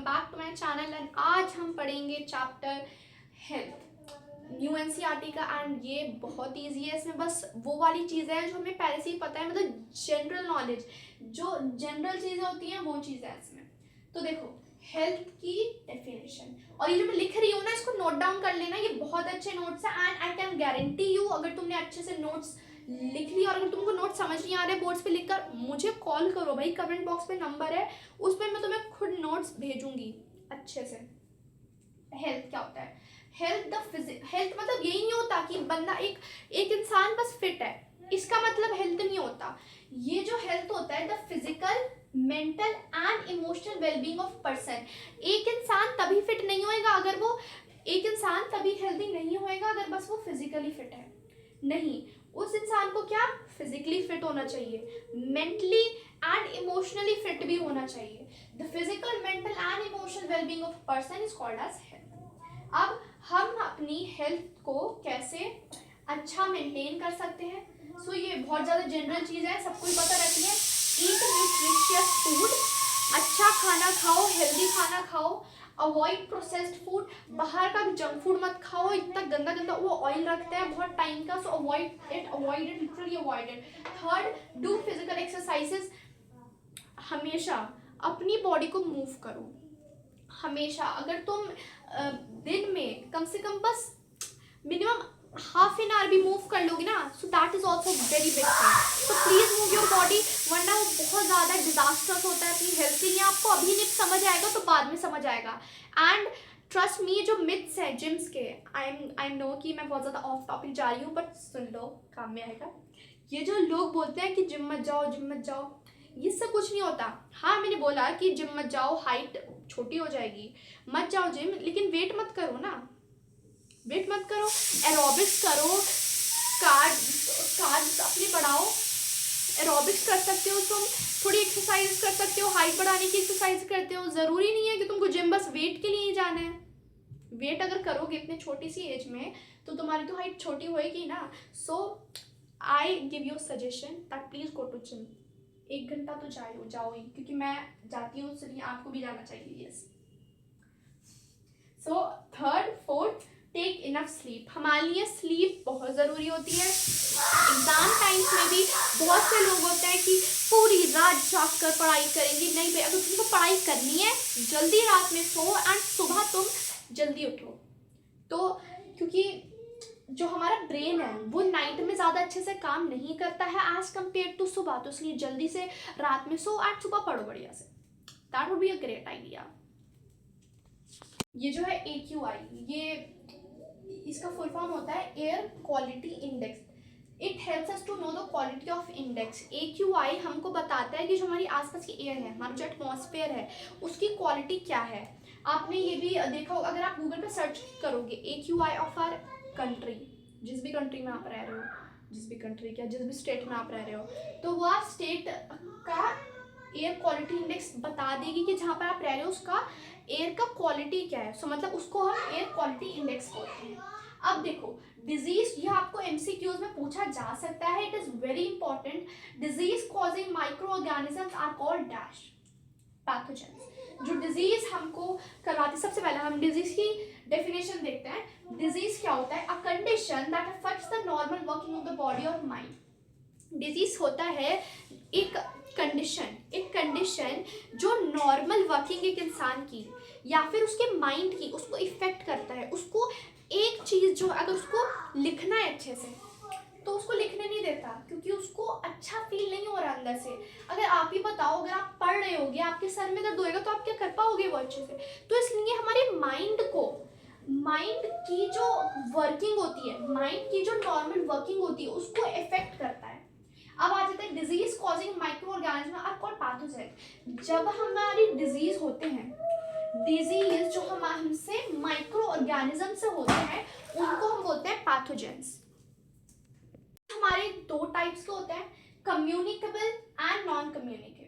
Back to my channel and आज हम पढ़ेंगे चैप्टर हेल्थ न्यू एनसीईआरटी का। एंड ये बहुत इजी है, इसमें बस वो वाली चीज़ें हैं जो हमें पहले से ही पता है, मतलब जनरल नॉलेज, जो जनरल चीज़ें होती हैं वो चीज़ें हैं इसमें। तो देखो हेल्थ की डेफिनेशन, और ये जो मैं लिख रही हूँ ना इसको नोट डाउन कर लेना, ये बहुत अच्छे नोट्स हैं and I can guarantee you अगर तुमने अच्छे से नोट्स लिख लिया और अगर तुमको नोट समझ नहीं आ रहे बोर्ड्स पे लिखकर मुझे कॉल करो भाई, कमेंट बॉक्स पे नंबर है, उस पर मैं तुम्हें खुद नोट्स भेजूंगी अच्छे से। हेल्थ क्या होता है? हेल्थ मतलब यही नहीं होता कि बंदा एक इंसान बस फिट है, इसका मतलब हेल्थ नहीं होता। ये जो हेल्थ होता है the physical mental and emotional wellbeing of person. एक इंसान तभी फिट नहीं होएगा अगर वो, एक इंसान तभी हेल्दी नहीं होएगा अगर बस वो फिजिकली फिट है, नहीं, उस इंसान को क्या फिजिकली फिट होना चाहिए, मेंटली एंड इमोशनली फिट भी होना चाहिए। The physical mental and emotional wellbeing of person is called as health. अब हम अपनी हेल्थ को कैसे अच्छा मेंटेन कर सकते हैं? सो ये बहुत ज़्यादा जनरल चीज़ है, सबको ही पता रहती है। ईट न्यूट्रिशियस फूड, अच्छा खाना खाओ, हेल्दी खाना खाओ, अवॉइड प्रोसेस्ड फूड, बाहर का जंक फूड मत खाओ, इतना गंदा गंदा वो ऑयल रखते हैं बहुत टाइम का, सो avoid it literally avoid it. Third, do physical exercises, हमेशा अपनी बॉडी को मूव करो, हमेशा। अगर तुम दिन में कम से कम बस मिनिमम हाफ एन आवर भी मूव कर लोगे ना, so that is also very big thing. तो प्लीज मूव योर बॉडी, वरना वो बहुत ज़्यादा डिजास्टर्स होता है अपनी हेल्थ के लिए। आपको अभी नहीं समझ आएगा तो बाद में समझ आएगा। एंड ट्रस्ट मी, जो मिथ्स है जिम्स के, आई नो कि मैं बहुत ज़्यादा ऑफ टॉपिक जा रही हूँ, बट सुन लो, काम में आएगा। ये जो लोग बोलते हैं कि जिम मत जाओ, जिम मत जाओ, ये सब कुछ नहीं होता। हाँ मैंने बोला कि जिम मत जाओ, हाइट छोटी हो जाएगी, मत जाओ जिम, लेकिन वेट मत करो ना, वेट मत करो, एरोबिक्स करो, कार्ब्स अपनी बढ़ाओ, एरोबिक्स कर सकते हो तुम, थोड़ी एक्सरसाइज कर सकते हो, हाइट बढ़ाने की एक्सरसाइज करते हो। ज़रूरी नहीं है कि तुमको जिम बस वेट के लिए ही जाना है। वेट अगर करोगे इतने छोटी सी एज में तो तुम्हारी तो हाइट छोटी होएगी ना। So I give you suggestion that please go to gym. 1 घंटा तो जाओ ही, क्योंकि मैं जाती हूँ, इसलिए आपको भी जाना चाहिए। Yes. So third fourth, take enough sleep. हमारे लिए स्लीप बहुत ज़रूरी होती है। एग्ज़ाम टाइम्स में भी बहुत से लोग होते हैं कि पूरी रात जाग कर पढ़ाई करेंगे। नहीं भाई, अगर तुमको पढ़ाई करनी है जल्दी रात में सो एंड सुबह तुम जल्दी उठो। तो क्योंकि जो हमारा ब्रेन है वो नाइट में ज़्यादा अच्छे से काम नहीं करता है एज कम्पेयर टू सुबह, तो इसलिए जल्दी से रात में सो एंड सुबह पढ़ो बढ़िया से। That would be a great idea. ये जो है AQI, ये इसका फुल फॉर्म होता है air quality index. It helps us to know the quality of index. AQI हमको बताता है कि जो हमारी आसपास की एयर है, हमारा जो एटमॉस्फेयर है, उसकी क्वालिटी क्या है। आपने ये भी देखा होगा, अगर आप गूगल पे सर्च करोगे AQI ऑफ आवर कंट्री, जिस भी कंट्री में आप रह रहे हो, जिस भी कंट्री क्या जिस भी स्टेट में आप रह रहे हो, तो वो आप स्टेट का एयर क्वालिटी इंडेक्स बता देगी कि जहाँ पर आप रह रहे हो उसका एयर का क्वालिटी क्या है। सो मतलब उसको हम एयर क्वालिटी इंडेक्स बोलते हैं। अब देखो डिजीज, ये आपको MCQs में पूछा जा सकता है, it is very important. Disease causing microorganisms are called dash pathogens. जो डिजीज हमको करवाती, सबसे पहले हम डिजीज की डेफिनेशन देखते हैं। डिजीज क्या होता है? A condition that affects the normal working of the body और माइंड। डिजीज होता है एक कंडीशन जो नॉर्मल वर्किंग एक इंसान की या फिर उसके माइंड की, उसको इफेक्ट करता है। उसको एक चीज़ जो अगर उसको लिखना है अच्छे से तो उसको लिखने नहीं देता, क्योंकि उसको अच्छा फील नहीं हो रहा अंदर से। अगर आप ही बताओ, अगर आप पढ़ रहे होगे, आपके सर में दर्द होएगा तो आप क्या कर पाओगे वो अच्छे से? तो इसलिए हमारे माइंड की जो वर्किंग होती है, माइंड की जो नॉर्मल वर्किंग होती है, उसको इफेक्ट करता है। अब आ जाता है disease causing microorganism are called pathogen. जब हमारी डिजीज होते हैं, डिजीज जो हम हमसे माइक्रो ऑर्गेनिज्म से होते हैं उनको हम बोलते हैं पैथोजेंस। हमारे 2 टाइप्स के होते हैं, communicable and non communicable.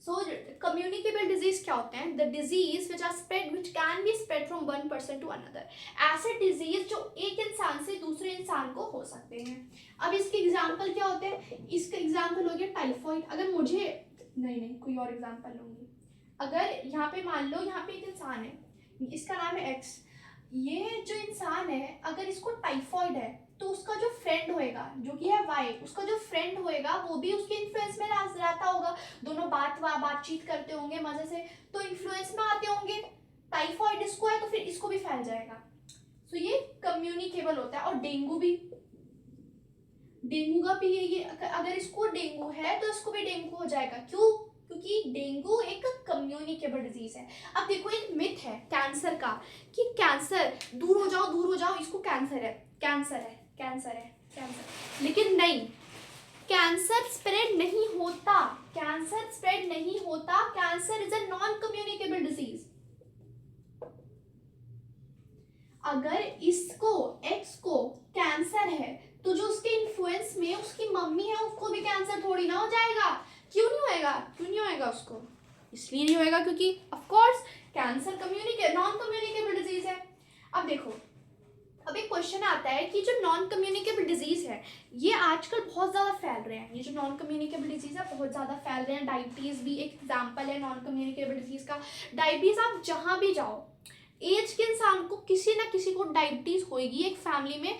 So communicable disease क्या होते हैं? The disease which are spread which can be spread from one person to another. ऐसे डिजीज जो एक इंसान से दूसरे इंसान को हो सकते हैं। अब इसके एग्जाम्पल क्या होते हैं? इसका एग्जाम्पल हो गया टाइफॉइड। अगर मुझे नहीं कोई और एग्जाम्पल लूंगी, अगर यहाँ पे मान लो यहाँ पे एक इंसान है, इसका नाम है एक्स, ये जो इंसान है अगर इसको टाइफॉइड है तो उसका जो फ्रेंड होएगा जो कि है वाई, उसका जो फ्रेंड होएगा वो भी उसके इन्फ्लुएंस में रहता होगा, दोनों बातचीत करते होंगे मजे से, तो इन्फ्लुएंस में आते होंगे। टाइफॉइड इसको है तो फिर इसको भी फैल जाएगा। सो ये कम्युनिकेबल होता है। और डेंगू का भी ये अगर इसको डेंगू है तो इसको भी डेंगू हो जाएगा। क्यों? क्योंकि डेंगू एक कम्युनिकेबल डिजीज है। अब देखो एक मिथ है कैंसर का कि कैंसर दूर हो जाओ, इसको कैंसर है। लेकिन नहीं, कैंसर स्प्रेड नहीं होता, cancer is a non communicable disease. अगर इसको एक्स को कैंसर है तो जो उसके इन्फ्लुएंस में उसकी मम्मी है उसको भी कैंसर थोड़ी ना हो जाएगा। क्यों नहीं होएगा उसको? इसलिए नहीं होएगा क्योंकि of course cancer non communicable disease है। अब देखो, अब एक क्वेश्चन आता है कि जो नॉन कम्युनिकेबल डिजीज है ये आजकल बहुत ज़्यादा फैल रहे हैं। ये जो नॉन कम्युनिकेबल डिजीज है बहुत ज़्यादा फैल रहे हैं। डायबिटीज़ भी एक एग्जाम्पल है नॉन कम्युनिकेबल डिजीज का। डायबिटीज़ आप जहाँ भी जाओ, एज के इंसान को किसी ना किसी को डायबिटीज़ होएगी। एक फैमिली में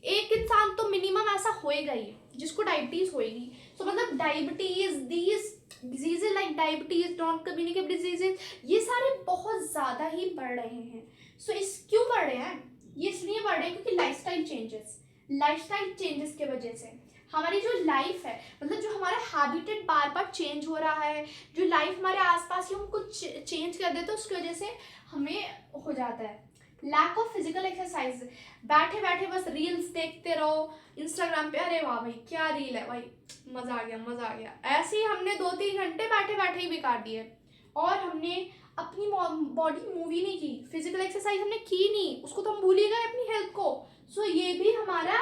एक इंसान तो मिनिमम ऐसा होएगा ही जिसको डायबिटीज़ होएगी। सो मतलब diabetes, these diseases like diabetes, non communicable diseases, ये सारे बहुत ज़्यादा ही बढ़ रहे हैं। सो इस क्यों बढ़ रहे हैं? ये इसलिए बढ़ रहे हैं क्योंकि लाइफस्टाइल चेंजेस के वजह से हमारी जो लाइफ है, मतलब जो हमारा हैबिटेट बार बार चेंज हो रहा है, जो लाइफ हमारे आसपास ही हम कुछ चेंज कर देते हैं, उसकी वजह से हमें हो जाता है लैक ऑफ फिजिकल एक्सरसाइज। बैठे बैठे बस रील्स देखते रहो इंस्टाग्राम पे, अरे वाह भाई क्या रील है भाई, मज़ा आ गया। ऐसे ही हमने 2-3 घंटे बैठे बैठे ही बिगाड़ दिए और हमने अपनी बॉडी मूवी नहीं की, फिजिकल एक्सरसाइज हमने की नहीं, उसको तो हम भूल ही गए अपनी हेल्थ को। सो ये भी हमारा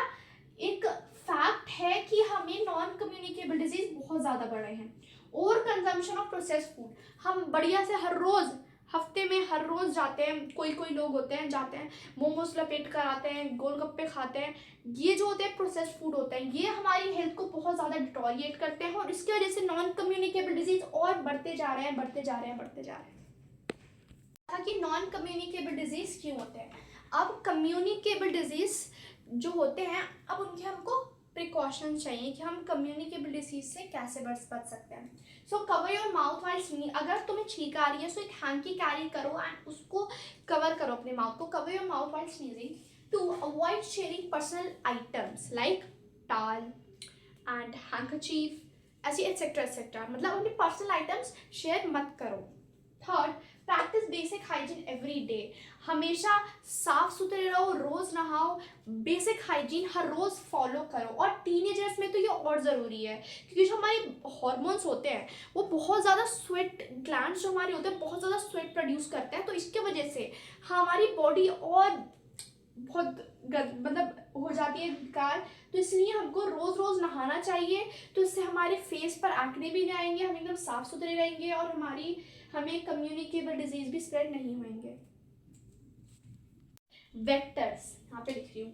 एक फैक्ट है कि हमें नॉन कम्युनिकेबल डिजीज बहुत ज़्यादा बढ़ रहे हैं। और कंजम्पशन ऑफ प्रोसेस्ड फूड, हम बढ़िया से हफ्ते में हर रोज़ जाते हैं, कोई लोग होते हैं जाते हैं मोमोज लपेट कर आते हैं, गोलगप्पे खाते हैं। ये जो होते हैं प्रोसेस्ड फूड होते हैं, ये हमारी हेल्थ को बहुत ज़्यादा डिटोरिएट करते हैं और इसकी वजह से नॉन कम्युनिकेबल डिजीज और बढ़ते जा रहे हैं। था कि नॉन कम्युनिकेबल डिजीज क्यों होते हैं। अब कम्युनिकेबल डिजीज जो होते हैं, अब उनके हमको प्रिकॉशन चाहिए कि हम कम्युनिकेबल डिजीज से कैसे बच सकते हैं। So cover your mouth while sneezing. अगर तुम्हें छींक आ रही है सो एक हैंकी कैरी करो एंड उसको कवर करो अपने माउथ को। Cover your mouth while sneezing to avoid sharing personal items like towel and handkerchief, ऐसी एटसेट्रा। मतलब अपने पर्सनल आइटम्स शेयर मत करो। Third, practice basic hygiene every day. हमेशा साफ सुथरे रहो, रोज नहाओ, बेसिक हाइजीन हर रोज फॉलो करो। और टीनेजर्स में तो ये और ज़रूरी है क्योंकि जो हमारे हॉर्मोन्स होते हैं वो बहुत ज़्यादा स्वेट ग्लैंड्स जो हमारे होते हैं बहुत ज़्यादा स्वेट प्रोड्यूस करते हैं, तो इसके वजह से हमारी बॉडी और बहुत मतलब हो जाती है बेकार। तो इसलिए हमको रोज़ नहाना चाहिए, तो इससे हमारे फेस पर एक्ने भी नहीं आएंगे, हम एकदम साफ सुथरे रहेंगे और हमें कम्युनिकेबल डिजीज भी स्प्रेड नहीं होंगे। वेक्टर्स यहाँ पे लिख रही हूँ,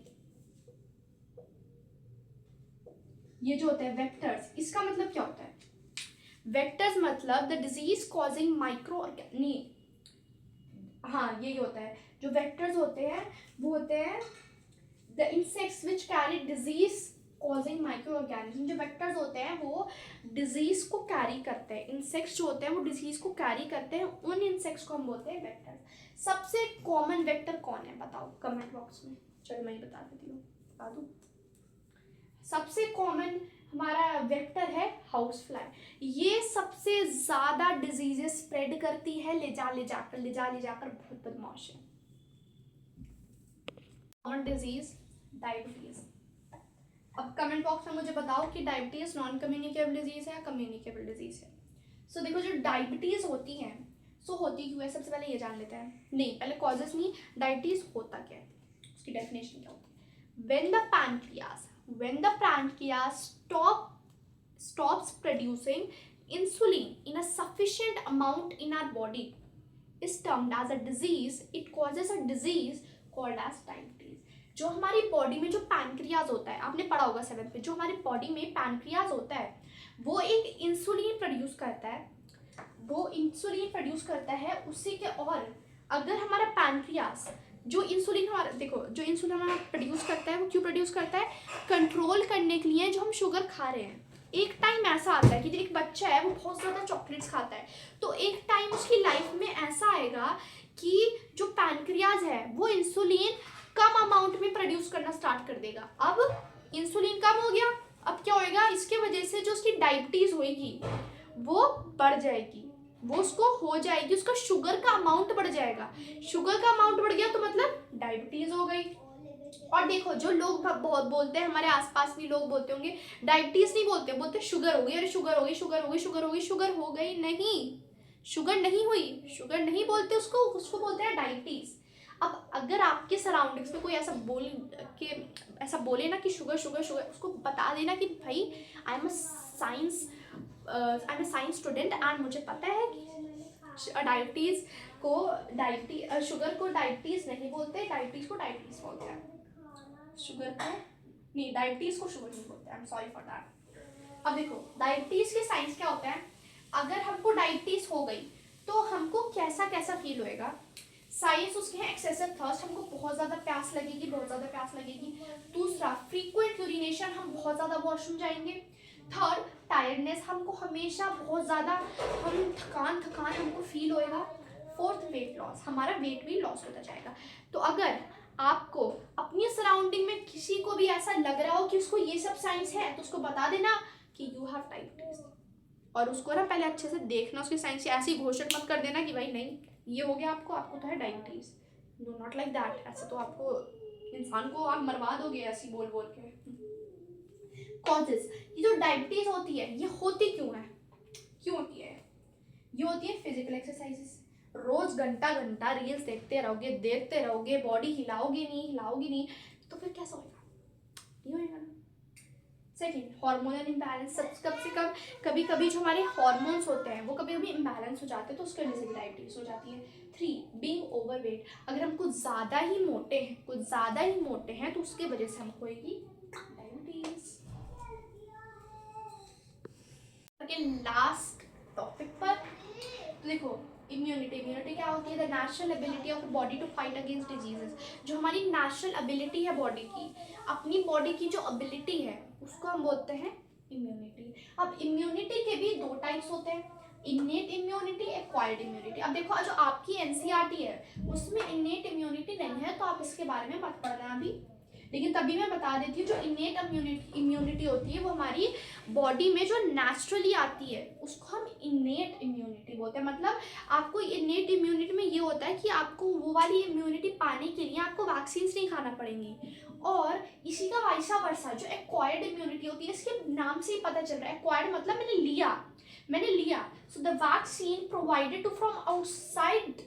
ये जो होता है वेक्टर्स, इसका मतलब क्या होता है? वेक्टर्स मतलब द डिजीज कॉजिंग माइक्रो, नहीं हाँ यही होता है। जो वेक्टर्स होते हैं वो होते हैं the insects which carry disease causing micro organism. जो वेक्टर्स होते हैं वो डिजीज को कैरी करते हैं, इंसेक्ट्स जो होते हैं वो डिजीज को कैरी करते हैं, उन इंसेक्ट्स को हम बोलते हैं वेक्टर्स। सबसे कॉमन वेक्टर कौन है बताओ कमेंट बॉक्स में। चलो मैं ही बता देती हूँ, बता दूँ। सबसे कॉमन हमारा वेक्टर है हाउस फ्लाई। ये सबसे ज़्यादा डिजीजेस स्प्रेड करती है, ले जाकर बहुत बदमाश है। Common disease diabetes. अब कमेंट बॉक्स में मुझे बताओ कि डायबिटीज नॉन कम्युनिकेबल डिजीज है या कम्युनिकेबल डिजीज है। सो देखो जो डायबिटीज होती है सो होती क्यों है, सबसे पहले ये जान लेते हैं। नहीं पहले कॉजेस नहीं, डायबिटीज होता क्या है, उसकी डेफिनेशन क्या होती है। when the pancreas stops producing insulin in a sufficient amount in our body is termed as a disease. It causes a disease called as diabetes. जो हमारी बॉडी में जो पैनक्रियाज होता है, आपने पढ़ा होगा 7th में, जो हमारी बॉडी में पैनक्रियाज होता है वो एक इंसुलिन प्रोड्यूस करता है। वो इंसुलिन प्रोड्यूस करता है उसी के। और अगर हमारा पैनक्रियास जो इंसुलिन हमारा, देखो जो इंसुलिन हमारा प्रोड्यूस करता है वो क्यों प्रोड्यूस करता है, कंट्रोल करने के लिए जो हम शुगर खा रहे हैं। एक टाइम ऐसा आता है कि एक बच्चा है वो बहुत ज़्यादा चॉकलेट्स खाता है, तो एक टाइम उसकी लाइफ में ऐसा आएगा कि जो पैनक्रियाज है वो इंसुलिन कम अमाउंट में प्रोड्यूस करना स्टार्ट कर देगा। अब इंसुलिन कम हो गया, अब क्या होएगा, इसके वजह से जो उसकी डायबिटीज़ होएगी वो बढ़ जाएगी, वो उसको हो जाएगी, उसका शुगर का अमाउंट बढ़ जाएगा। शुगर का अमाउंट बढ़ गया तो मतलब डायबिटीज़ हो गई। और देखो जो लोग बहुत बोलते हैं, हमारे आसपास भी लोग बोलते होंगे, डायबिटीज नहीं बोलते, बोलते शुगर हो गई, अरे शुगर हो गई, शुगर हो गई, शुगर हो गई। शुगर हो गई नहीं, शुगर नहीं हुई, शुगर नहीं बोलते उसको बोलते हैं डायबिटीज। अब अगर आपके सराउंडिंग्स में कोई ऐसा बोले ना कि शुगर शुगर शुगर, उसको बता देना कि भाई I am a science student and मुझे पता है कि डायबिटीज को शुगर को डायबिटीज नहीं बोलते, डायबिटीज को डायबिटीज बोलते हैं, शुगर को नहीं, डायबिटीज को शुगर नहीं बोलते। I am sorry for that. अब देखो डायबिटीज के साइंस क्या होता है, अगर हमको डायबिटीज हो गई तो हमको कैसा कैसा फील होएगा। साइंस उसके हैं एक्सेसिव थर्स्ट, हमको बहुत ज़्यादा प्यास लगेगी, बहुत ज़्यादा प्यास लगेगी। दूसरा फ्रीक्वेंट यूरिनेशन, हम बहुत ज़्यादा वॉशरूम जाएंगे। थर्ड टायर्डनेस, हमको हमेशा बहुत ज़्यादा हम थकान हमको फील होएगा। फोर्थ वेट लॉस, हमारा वेट भी लॉस होता जाएगा। तो अगर आपको अपनी सराउंडिंग में किसी को भी ऐसा लग रहा हो कि उसको ये सब साइंस है, तो उसको बता देना कि यू हैव डायबिटीज, और उसको ना पहले अच्छे से देखना उसकी साइंस से, ऐसी घोषित मत कर देना कि भाई नहीं ये हो गया आपको तो है diabetes. Do not like that, ऐसे तो आपको इंसान को आप मरवा दोगे ऐसी बोल बोल के। कॉजेस, ये जो डायबिटीज होती है ये होती क्यों है, क्यों होती है, ये होती है फिजिकल एक्सरसाइजेस। रोज घंटा घंटा रील्स देखते रहोगे, बॉडी हिलाओगे नहीं, तो फिर कैसा होगा, नहीं होएगा ना। सेकेंड, हार्मोनल इम्बैलेंस, कभी कभी जो हमारे हार्मोन्स होते हैं वो कभी कभी इम्बैलेंस हो जाते हैं, तो उसकी वजह से भी डायबिटीज हो जाती है। 3, बीइंग ओवरवेट, अगर हम कुछ ज़्यादा ही मोटे हैं तो उसकी वजह से हमको होगी डायबिटीज। लास्ट टॉपिक पर तो देखो इम्यूनिटी क्या होती है, the natural ability of body to fight against diseases. जो हमारी नेचुरल एबिलिटी है बॉडी की, अपनी बॉडी की जो एबिलिटी है उसको हम बोलते हैं इम्यूनिटी। अब इम्यूनिटी के भी 2 टाइप्स होते हैं, इन्नेट इम्यूनिटी, एक्वायर्ड इम्यूनिटी। अब देखो जो आपकी एनसीईआरटी है उसमें इन्नेट इम्यूनिटी नहीं है, तो आप इसके बारे में मत पढ़ना अभी, लेकिन तभी मैं बता देती हूँ जो इन्नेट इम्यूनिटी होती है वो हमारी बॉडी में जो नेचुरली आती है उसको हम इन्नेट इम्यूनिटी बोलते हैं। मतलब आपको इन्नेट इम्यूनिटी में ये होता है कि आपको वो वाली इम्यूनिटी पाने के लिए आपको वैक्सीन नहीं खाना पड़ेंगी। और इसी का वाइसा वर्सा जो एक्वायर्ड इम्यूनिटी होती है, इसके नाम से ही पता चल रहा है, एक्वायर्ड मतलब मैंने लिया। So the vaccine provided to from outside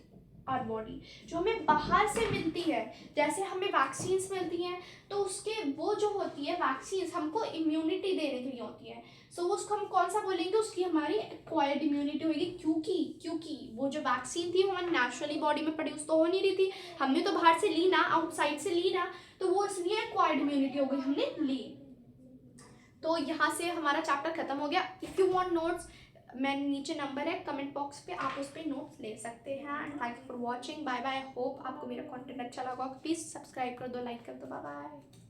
our body, जो हमें बाहर से मिलती है, जैसे हमें वैक्सीन्स मिलती हैं तो उसके वो जो होती है वैक्सीन्स हमको इम्यूनिटी देने के लिए होती है। सो उसको हम कौन सा बोलेंगे, उसकी हमारी एक्वायर्ड इम्यूनिटी होगी, क्योंकि वो जो वैक्सीन थी वो हमारी नेचुरली बॉडी में प्रोड्यूस तो हो नहीं रही थी, हमने तो बाहर से ली ना, आउटसाइड से ली ना, तो वो इसलिए एक्वायर्ड इम्यूनिटी हो गई, हमने ली। तो यहाँ से हमारा चैप्टर खत्म हो गया। इफ़ यू वांट नोट्स, मैंने नीचे नंबर है कमेंट बॉक्स पे, आप उस पर नोट्स ले सकते हैं। And thank you for watching, bye bye. Hope आपको मेरा कंटेंट अच्छा लगा, प्लीज़ सब्सक्राइब कर दो, लाइक कर दो, बाय बाय।